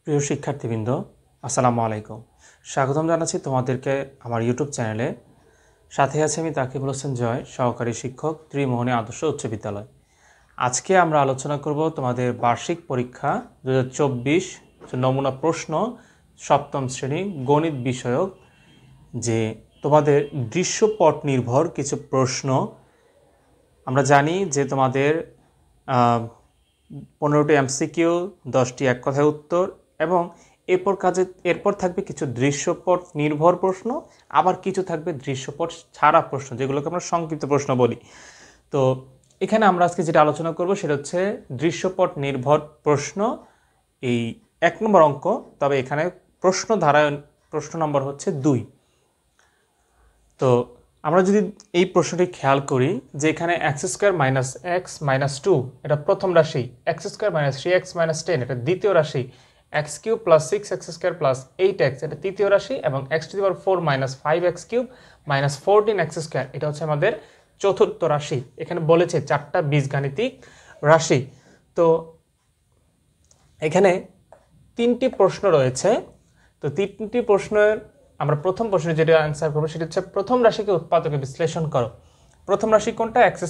প্রিয় শিক্ষার্থীবৃন্দ, আসসালামু আলাইকুম। স্বাগতম জানাচ্ছি তোমাদেরকে আমার ইউটিউব চ্যানেলে। সাথে আছে আমি তাকিবুল হোসেন জয়, সহকারী শিক্ষক, ত্রিমোহনী আদর্শ উচ্চ বিদ্যালয়। আজকে আমরা আলোচনা করব তোমাদের বার্ষিক পরীক্ষা 2024 নমুনা প্রশ্ন সপ্তম শ্রেণী গণিত বিষয়ক, যে তোমাদের দৃশ্যপট নির্ভর কিছু প্রশ্ন। আমরা জানি যে তোমাদের 15টি এমসিকিউ, 10টি এক কথায় উত্তর এবং এরপর থাকবে কিছু দৃশ্যপট নির্ভর প্রশ্ন, আবার কিছু থাকবে দৃশ্যপট ছাড়া প্রশ্ন, যেগুলোকে আমরা সংক্ষিপ্ত প্রশ্ন বলি। তো এখানে আমরা আজকে যেটা আলোচনা করব সেটা হচ্ছে দৃশ্যপট নির্ভর প্রশ্ন, এই 1 নম্বর অঙ্ক। তবে এখানে প্রশ্ন নম্বর হচ্ছে 2। তো আমরা যদি এই প্রশ্নটি খেয়াল করি যে এখানে x² - x - 2 এটা প্রথম রাশি, x² - 3x - 10 এটা দ্বিতীয় রাশি, x³ + 6x² + 8x এটা তৃতীয় রাশি এবং x⁴ - 5x³ - 14x² এটা হচ্ছে আমাদের চতুর্থ রাশি। এখানে বলেছে 4টা বীজগাণিতিক রাশি। তো এখানে 3টি প্রশ্ন রয়েছে। তো 3টি প্রশ্নের আমরা প্রথম প্রশ্নে যেটা অ্যান্সার করবো সেটা হচ্ছে প্রথম রাশিকে উৎপাদকে বিশ্লেষণ করো। প্রথম রাশি কোনটা? x²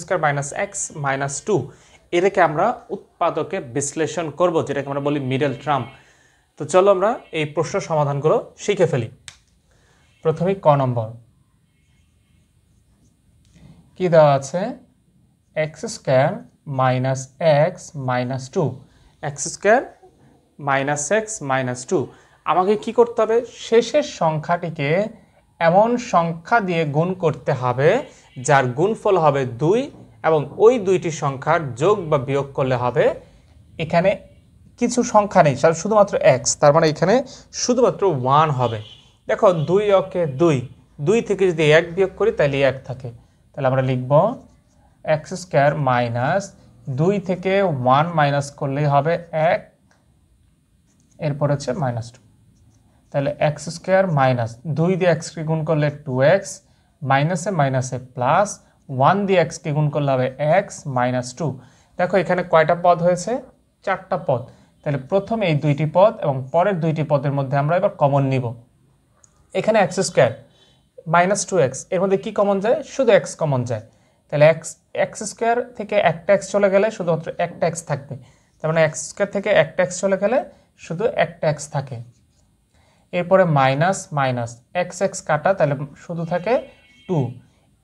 - x - 2 এটাকে আমরা উৎপাদকে বিশ্লেষণ করব, যেটাকে আমরা বলি মিডল টার্ম। তো চলো আমরা এই প্রশ্ন সমাধানগুলো শিখে ফেলি। প্রথমে ক নম্বর কি দেওয়া আছে? x² - x - 2 x² - x - 2 আমাকে কি করতে হবে? শেষের সংখ্যাটিকে এমন সংখ্যা দিয়ে গুণ করতে হবে যার গুণফল হবে 2 এবং ওই দুইটি সংখ্যার যোগ বা বিয়োগ করলে হবে, এখানে কিছু সংখ্যা নেই, শুধুমাত্র x, তার মানে এখানে শুধুমাত্র 1 হবে। দেখো 2 অকে 2 থেকে যদি 1 বিয়োগ করি তাহলে 1 থাকে। তাহলে আমরা লিখব x² - 2 থেকে 1 মাইনাস করলেই হবে 1, এরপর হচ্ছে -2। তাহলে x² - 2 দিয়ে x কে গুণ করলে 2x, মাইনাসে মাইনাসে প্লাস 1 দিয়ে x কে গুণ করলে হবে x - 2। দেখো এখানে কয়টা পদ হয়েছে? 4টা পদ। তাহলে প্রথমে এই 2টি পদ এবং পরের 2টি পদের মধ্যে আমরা এবার কমন নিব। এখানে x² - 2x এর মধ্যে কি কমন যায়? শুধু x কমন যায়। তাহলে x² থেকে একটা x চলে গেলে শুধুমাত্র একটা x থাকবে। তার মানে x² থেকে একটা x চলে গেলে শুধু একটা x থাকে। এরপরে মাইনাস মাইনাস x কাটা, তাহলে শুধু থাকে 2।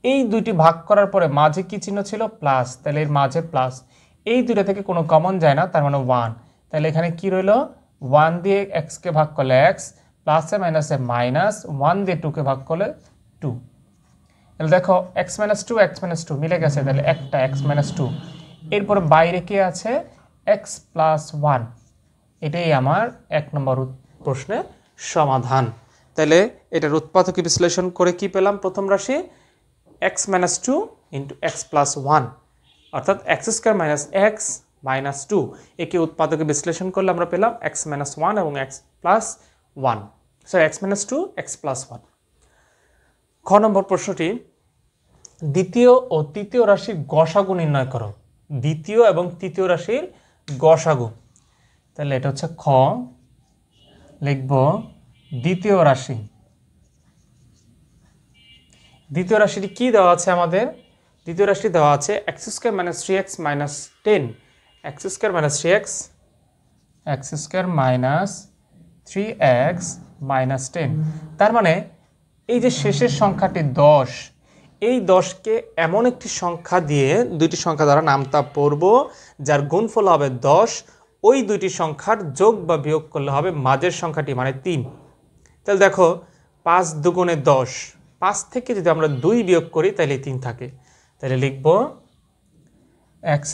এই দুইটি ভাগ করার পরে মাঝে কি চিহ্ন ছিল? প্লাস, তাহলে এর মাঝে প্লাস। এই দুইটা থেকে কোনো কমন যায় না, তার মানে 1। তাহলে এখানে কি রইল? 1 দিয়ে x কে ভাগ করলে x, প্লাসে মাইনাসে মাইনাস, 1 দিয়ে 2 কে ভাগ করলে 2। তাহলে দেখো x - 2 x - 2 মিলে গেছে, তাহলে একটা x - 2। এরপরে বাইরে কি আছে? x + 1। এটাই আমার 1 নম্বর প্রশ্নে সমাধান। তাহলে এটার উৎপাদকে বিশ্লেষণ করে কি পেলাম? প্রথম রাশি x - 2 × x + 1, অর্থাৎ x² - x - 2 একে উৎপাদকে বিশ্লেষণ করলে আমরা পেলাম x - 1 এবং x + 1, সরি x - 2 x + 1। খ নম্বর প্রশ্নটি, দ্বিতীয় ও তৃতীয় রাশির গসাগু নির্ণয় করো। দ্বিতীয় এবং তৃতীয় রাশির গসাগু। তাহলে এটা হচ্ছে খ, লিখব দ্বিতীয় রাশি। দ্বিতীয় রাশিটি কি দেওয়া আছে আমাদের? দ্বিতীয় রাশিটি দেওয়া আছে x² - 3x - 10 x² - 3x - 10। তার মানে এই যে শেষের সংখ্যাটি 10, এই 10কে এমন একটি সংখ্যা দিয়ে, দুইটি সংখ্যা দ্বারা নামতা পড়ব যার গুণফল হবে 10, ওই দুইটি সংখ্যার যোগ বা বিয়োগ করলে হবে মাঝের সংখ্যাটি মানে 3। তাহলে দেখো 5 × 2 = 10, 5 থেকে যদি আমরা 2 বিয়োগ করি তাহলে 3 থাকে। তাহলে লিখব x²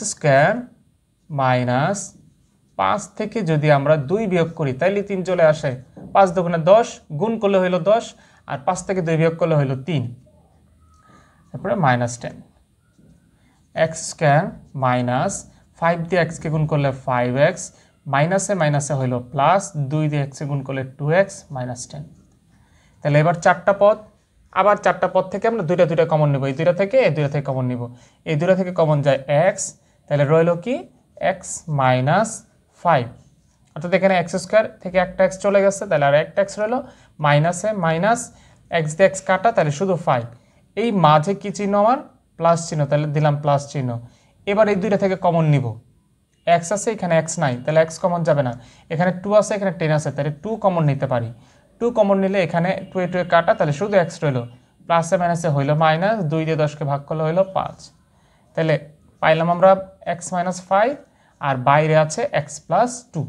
- 5 থেকে যদি আমরা 2 বিয়োগ করি তাহলে 3 চলে আসে। 5 × 2 = 10, গুণ করলে হইল 10 আর 5 থেকে 2 বিয়োগ করলে হইল 3। তারপরে -10। x² - 5 দিয়ে x কে গুণ করলে 5x, মাইনাসে মাইনাসে হইল প্লাস, 2 দিয়ে x কে গুণ করলে 2x -10। তাহলে এবার 4টা পদ, আবার 4টা পদ থেকে আমরা দুইটা কমন নিব। এই দুইটা থেকে কমন নিব। এই দুইটা থেকে কমন যায় x, তাহলে রইল কি? x - 5। অর্থাৎ এখানে এক্স স্কোয়ার থেকে একটা এক্স চলে গেছে, তাহলে আর একটা এক্স রইল, মাইনাসে মাইনাস এক্স দিয়ে এক্স কাটা, তাহলে শুধু 5। এই মাঝে কি চিহ্ন আমার? প্লাস চিহ্ন, তাহলে দিলাম প্লাস চিহ্ন। এবার এই দুইটা থেকে কমন নিব, এক্স আছে এখানে এক্স নাই, তাহলে এক্স কমন যাবে না, এখানে 2 আছে এখানে 10 আছে, তাহলে 2 কমন নিতে পারি। 2 কমন নিলে এখানে 2 এ 2 এ কাটা, তাহলে শুধু এক্স রইল, প্লাসে মাইনাসে হইল মাইনাস, 2 দিয়ে 10কে ভাগ করলে হইল 5। তাহলে পাইলাম আমরা এক্স মাইনাস 5, আর বাইরে আছে এক্স প্লাস 2।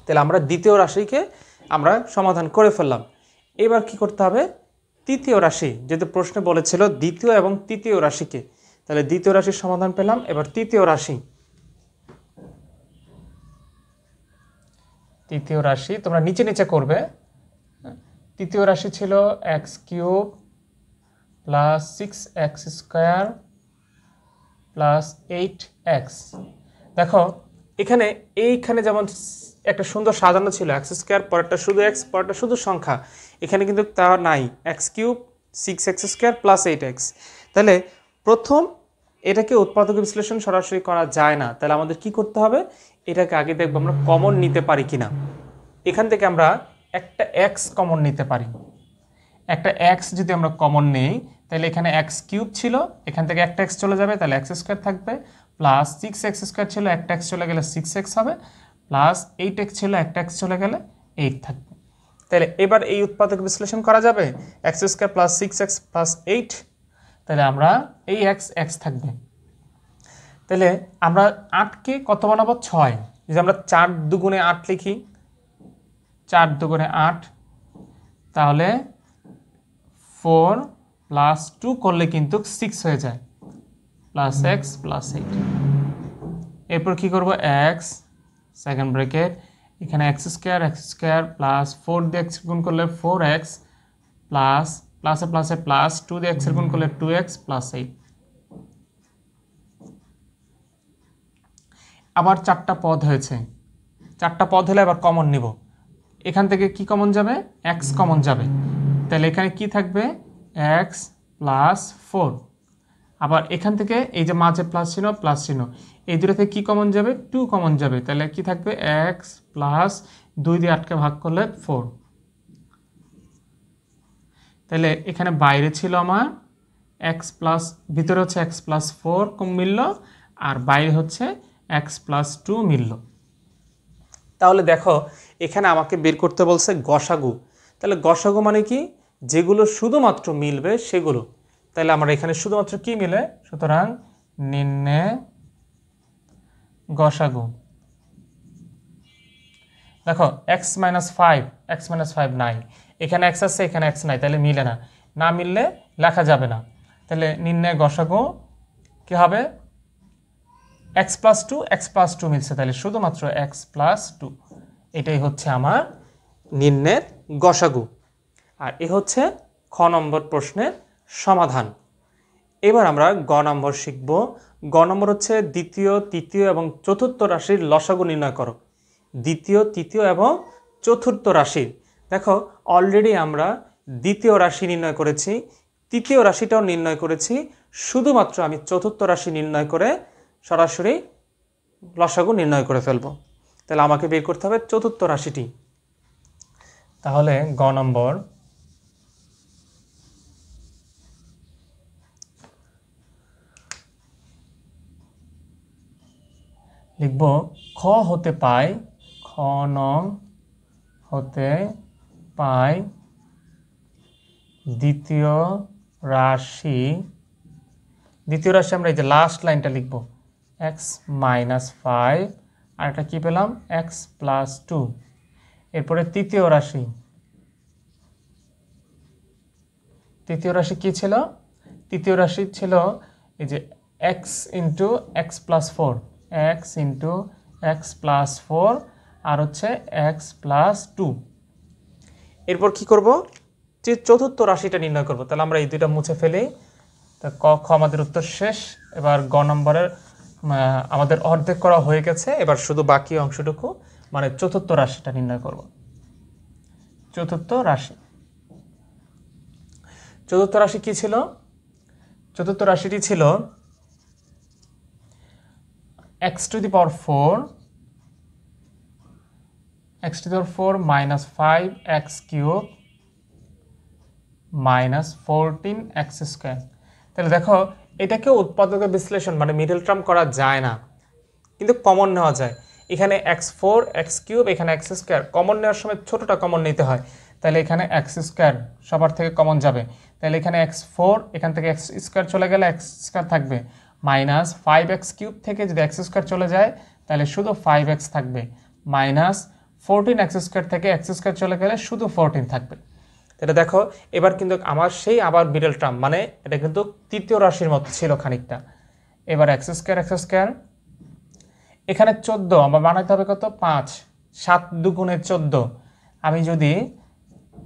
তাহলে আমরা দ্বিতীয় রাশিকে আমরা সমাধান করে ফেললাম। এবার কি করতে হবে? তৃতীয় রাশি, যেহেতু প্রশ্নে বলেছিল দ্বিতীয় এবং তৃতীয় রাশিকে, তাহলে দ্বিতীয় রাশির সমাধান পেলাম। এবার তৃতীয় রাশি, তৃতীয় রাশি তোমরা নিচে নিচে করবে। তৃতীয় রাশি ছিল x cube plus 6x square plus 8x। দেখো এখানে এইখানে যেমন একটা সুন্দর সাজানো ছিল, এক্স স্কোয়ার পরেরটা শুধু এক্স, পরেরটা শুধু সংখ্যা, এখানে কিন্তু তা নাই, x cube 6x square plus 8x। তাহলে প্রথম এটাকে উৎপাদক বিশ্লেষণ সরাসরি করা যায় না, তাহলে আমাদের কি করতে হবে? এটাকে আগে দেখবো আমরা কমন নিতে পারি কিনা। এখান থেকে আমরা একটা এক্স কমন নিতে পারি। একটা এক্স যদি আমরা কমন নেই, তাহলে এখানে এক্স কিউব ছিল, এখান থেকে একটা এক্স চলে যাবে, তাহলে এক্স স্কোয়ার থাকবে, প্লাস 6x স্কোয়ার ছিল, একটা এক্স চলে গেলে 6x হবে, প্লাস 8x ছিল, একটা এক্স চলে গেলে 8 থাকবে। তাহলে এবার এই উৎপাদক বিশ্লেষণ করা যাবে, x square plus 6x plus 8, তাহলে আমরা এই এক্স এক্স থাকবে। তাহলে আমরা 8কে কত বানাবো? 6। যদি আমরা 4 দুগুণে 8 লিখি, 4 দুগুণে 8, তাহলে 4 প্লাস 2 করলে কিন্তু 6 হয়ে যায়, প্লাস এক্স প্লাস 8। এরপর কি করব? এক্স সেকেন্ড ব্র্যাকেট, এখানে এক্স স্কোয়ার প্লাস 4 দিয়ে এক্স গুণ করলে 4x প্লাস প্লাসে প্লাসে প্লাস 2 দিয়ে এক্স গুণ করলে 2x প্লাস 8। আবার 4টা পদ হয়েছে, 4টা পদ হলে আবার কমন নিব। এখান থেকে কি কমন যাবে? এক্স কমন যাবে, তাহলে এখানে কি থাকবে? X plus 4। আবার এখান থেকে এই যে মাঝে প্লাস চিহ্ন, এই দুটো থেকে কি কমন যাবে? 2 কমন যাবে, তাহলে কি থাকবে? এক্স প্লাস 2 দিয়ে 8কে ভাগ করলে 4। তাহলে এখানে বাইরে ছিল আমার এক্স প্লাস, ভিতরে হচ্ছে এক্স প্লাস 4 কম মিলল, আর বাইরে হচ্ছে এক্স প্লাস 2 মিলল। তাহলে দেখো এখানে আমাকে বের করতে বলছে গসাগু। তাহলে গসাগু মানে কি? যেগুলো শুধুমাত্র মিলবে সেগুলো। তাহলে আমরা এখানে শুধুমাত্র কি মিলে, সুতরাং নির্ণয় গসাগু। দেখো এক্স মাইনাস 5 নাই, এখানে এক্স আছে এখানে এক্স নাই, তাহলে মিলে না, না মিললে লেখা যাবে না। তাহলে নির্ণয় গসাগু কি হবে? এক্স প্লাস 2 মিলছে, তাহলে শুধুমাত্র এক্স প্লাস 2, এটাই হচ্ছে আমার নির্ণয়ের গসাগু। আর এ হচ্ছে খ নম্বর প্রশ্নের সমাধান। এবার আমরা গ নম্বর শিখব। গ নম্বর হচ্ছে দ্বিতীয়, তৃতীয় এবং চতুর্থ রাশির লসাগু নির্ণয় করো। দ্বিতীয়, তৃতীয় এবং চতুর্থ রাশির, দেখো অলরেডি আমরা দ্বিতীয় রাশি নির্ণয় করেছি, তৃতীয় রাশিটাও নির্ণয় করেছি, শুধুমাত্র আমি চতুর্থ রাশি নির্ণয় করে সরাসরি লসাগু নির্ণয় করে ফেলব। তাহলে আমাকে বের করতে হবে চতুর্থ রাশিটি। তাহলে গ নম্বর, লিখব খ হতে পাই, খ নং হতে পাই দ্বিতীয় রাশি। দ্বিতীয় রাশি আমরা এই যে লাস্ট লাইনটা লিখব, এক্স মাইনাস 5, আর এটা কি পেলাম? X plus 2। এরপরে তৃতীয় রাশি, তৃতীয় রাশি কি ছিল? তৃতীয় রাশি ছিল এই যে x into x plus 4, x into x plus 4, আর হচ্ছে এক্স প্লাস 2। এরপর কি করব? যে চতুর্থ রাশিটা নির্ণয় করব। তাহলে আমরা এই দুইটা মুছে ফেলি, তা ক খ আমাদের উত্তর শেষ। এবার গ নম্বরের আমাদের অর্ধেক করা হয়ে গেছে, এবার শুধু বাকি অংশটুকু মানে চতুর্থ রাশিটা নির্ণয় করব। চতুর্থ রাশি, চতুর্থ রাশি কি ছিল? চতুর্থ রাশিটি ছিল x to the power 4 x to the power 4 minus 5x cube minus 14x square। তাহলে দেখো এটাকে উৎপাদকের বিশ্লেষণ মানে মিডল টার্ম করা যায় না, কিন্তু কমন নেওয়া যায়। এখানে x4 x কিউব, এখানে x স্কয়ার, কমন নেওয়ার সময় ছোটটা কমন নিতে হয়। তাহলে এখানে x স্কয়ার সবার থেকে কমন যাবে, তাহলে এখানে x4, এখান থেকে x স্কয়ার চলে গেলে x স্কয়ার থাকবে, মাইনাস 5x কিউব থেকে যদি x স্কয়ার চলে যায় তাহলে শুধু 5x থাকবে, মাইনাস 14x স্কয়ার থেকে x স্কয়ার চলে গেলে শুধু 14 থাকবে। এটা দেখো এবার কিন্তু আমার সেই আবার মিডল টার্ম, মানে এটা কিন্তু তৃতীয় রাশির মতো ছিল খানিকটা। এবার x স্কয়ার, এখানে 14 আমার বানাইতে হবে কত, 5, 7 দুগুণে 14। আমি যদি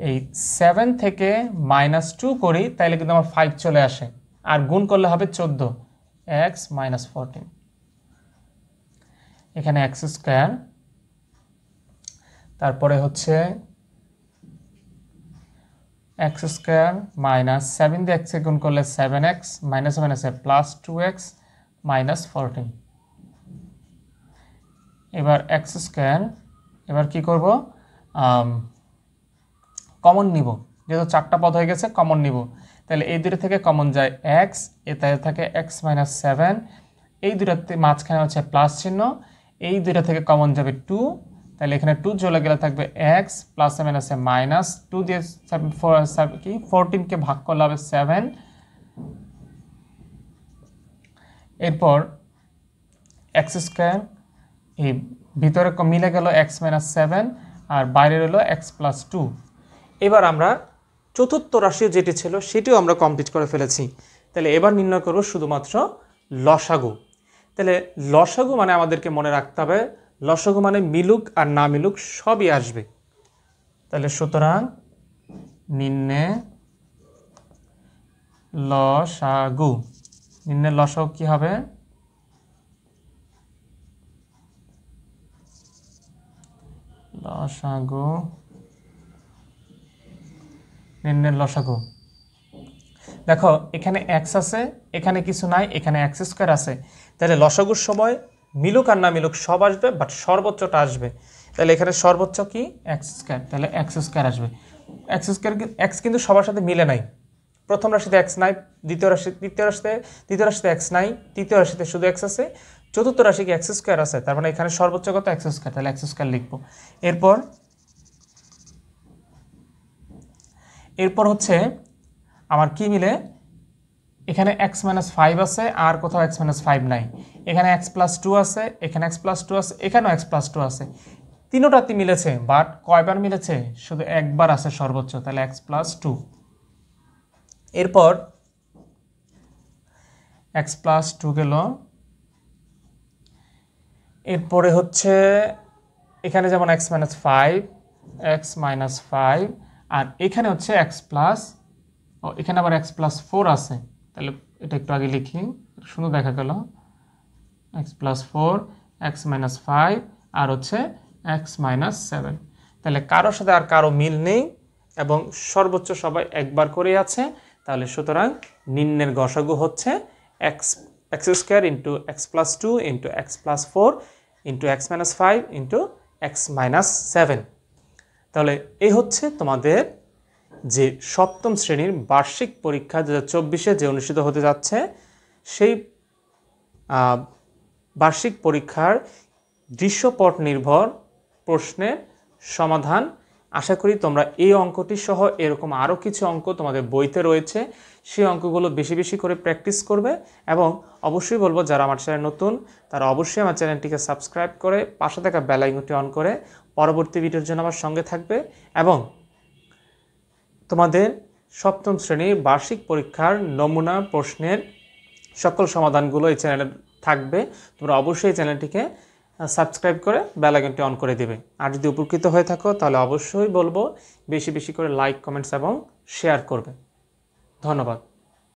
এই 7 থেকে -2 করি তাহলে কিন্তু আমার 5 চলে আসে, আর গুণ করলে হবে 14, x minus 14। এখানে x স্কয়ার, তারপরে হচ্ছে x স্কয়ার মাইনাস 7 দিয়ে x এ গুণ করলে 7x, মাইনাস মাইনাসে প্লাস 2x মাইনাস 14। এবার x স্কয়ার, এবার কি করব, কমন নিব, যেহেতু 4টা পদ হয়ে গেছে কমন নিব। তাহলে এই দুটো থেকে কমন যায় x, এতে থাকে x minus 7, এই দুটাতে মাঝখানে হচ্ছে প্লাস চিহ্ন, এই দুটো থেকে কমন যাবে 2, তাহলে এখানে 2 চলে গেলে থাকবে x প্লাস মাইনাসে মাইনাস 2 দিয়ে 14কে ভাগ করলে হবে 7। এরপর x স্কয়ার, এই ভিতরে মিলে গেল x minus 7 আর বাইরে রইল x plus 2। এবার আমরা চতুর্থ রাশি যেটি ছিল সেটিও আমরা কমপ্লিট করে ফেলেছি। তাহলে এবার নির্ণয় করব শুধুমাত্র লসাগু। তাহলে লসাগু মানে আমাদেরকে মনে রাখতে হবে, লসাগু মানে মিলুক আর না মিলুক সবই আসবে। তাহলে সুতরাং নির্ণয় লসাগু, নির্ণয় লসাগু কি হবে, লসাগু, নির্ণয় লসাগু। দেখো এখানে x আছে, এখানে কিছু নাই, এখানে x স্কয়ার আছে। তাহলে লসাগুর সময় মিলুক আর না মিলুক সব আসবে, বাট সর্বোচ্চটা আসবে। তাহলে এখানে সর্বোচ্চ কি x স্কয়ার, তাহলে x স্কয়ার আসবে। x স্কয়ার, x কিন্তু সবার সাথে মিলে নাই। প্রথম রাশিতে x নাই, দ্বিতীয় রাশিতে x নাই, তৃতীয় রাশিতে শুধু x আছে, চতুর্থ রাশি কি x স্কয়ার আছে, তার মানে এখানে সর্বোচ্চ কত x স্কয়ার, তাহলে x স্কয়ার লিখব। এরপর হচ্ছে আমার কি মিলে, এখানে x minus 5 আছে আর কোথাও x minus 5 নাই, এখানে x plus 2 আছে, এখানে x plus 2 আছে, এখানেও x plus 2 আছে, তিনোটাতে মিলেছে, বাট কয়বার মিলেছে, শুধু একবার আছে সর্বোচ্চ, তাহলে x plus 2। এরপর x plus 2 গেল। এরপরে হচ্ছে এখানে যেমন x minus 5, x minus 5, আর এখানে হচ্ছে x plus, এখানে আবার x plus 4 আছে, তাহলে এটা একটু আগে লিখি, সুন্দর দেখা গেল, x plus 4, x minus 5 আর হচ্ছে x minus 7। তাহলে কারোর সাথে আর কারো মিল নেই এবং সর্বোচ্চ সবাই একবার করে আছে। তাহলে সুতরাং নিম্নের গসাগু হচ্ছে x square into x plus 2 into x plus 4 into x minus 5 into x minus 7। তাহলে এই হচ্ছে তোমাদের যে সপ্তম শ্রেণীর বার্ষিক পরীক্ষা 2024-এ যে অনুষ্ঠিত হতে যাচ্ছে, সেই বার্ষিক পরীক্ষার দৃশ্যপট নির্ভর প্রশ্নের সমাধান। আশা করি তোমরা এই অঙ্কটি সহ এরকম আরও কিছু অঙ্ক তোমাদের বইতে রয়েছে, সেই অঙ্কগুলো বেশি বেশি করে প্র্যাকটিস করবে। এবং অবশ্যই বলবো যারা আমার চ্যানেল নতুন তারা অবশ্যই আমার চ্যানেলটিকে সাবস্ক্রাইব করে পাশে থাকা বেল আইকনটি অন করে পরবর্তী ভিডিওর জন্য আমার সঙ্গে থাকবে। এবং তোমাদের সপ্তম শ্রেণীর বার্ষিক পরীক্ষার নমুনা প্রশ্নের সকল সমাধানগুলো এই চ্যানেলে থাকবে। তোমরা অবশ্যই চ্যানেলটিকে সাবস্ক্রাইব করে বেল আইকনটি অন করে দেবে। আর যদি উপকৃত হয়ে থাকো তাহলে অবশ্যই বলবো বেশি বেশি করে লাইক, কমেন্টস এবং শেয়ার করবে। ধন্যবাদ।